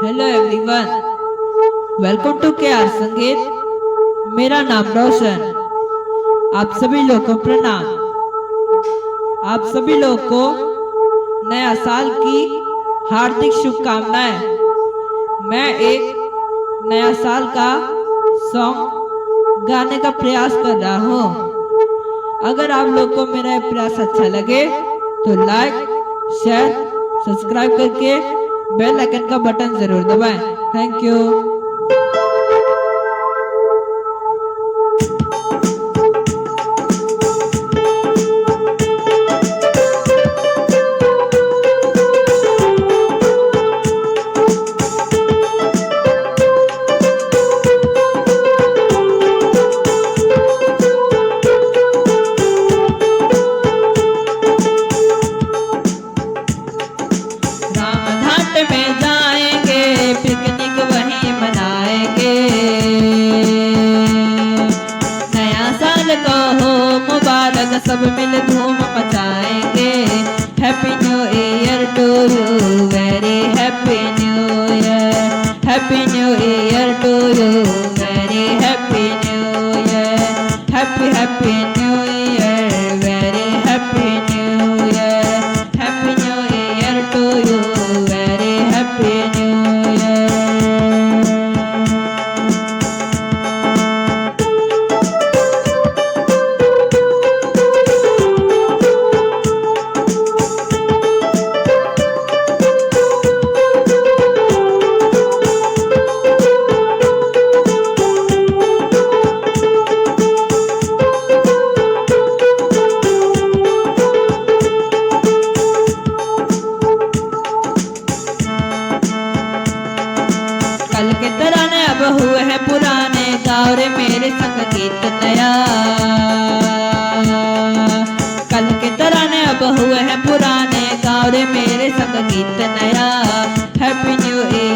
Hello everyone, welcome to के are संगीत। मेरा नाम रोशन। आप सभी लोगों को प्रणाम। आप सभी लोगों को नया साल की हार्दिक शुभकामनाएं। मैं एक नया साल का सॉन्ग गाने का प्रयास कर रहा हूँ। अगर आप लोग को मेरा ये प्रयास अच्छा लगे तो लाइक, शेयर, सब्सक्राइब करके बेल आइकन का बटन जरूर दबाएं। Thank you. रामघाट में जाएंगे, पिकनिक वहीं मनाएंगे। नया साल को हो मुबारक, सब मिल धूम मचाएंगे। Happy new year to you, very happy new year. Happy new year to you, very happy new year. Happy happy new year, very happy new year. Happy new year to you, very happy new year. कल के तराने अब हुए हैं पुराने, गाओ रे मेरे संग गीत नया। कल के तराने अब हुए हैं पुराने, गाओ रे मेरे संग गीत नया। Happy new year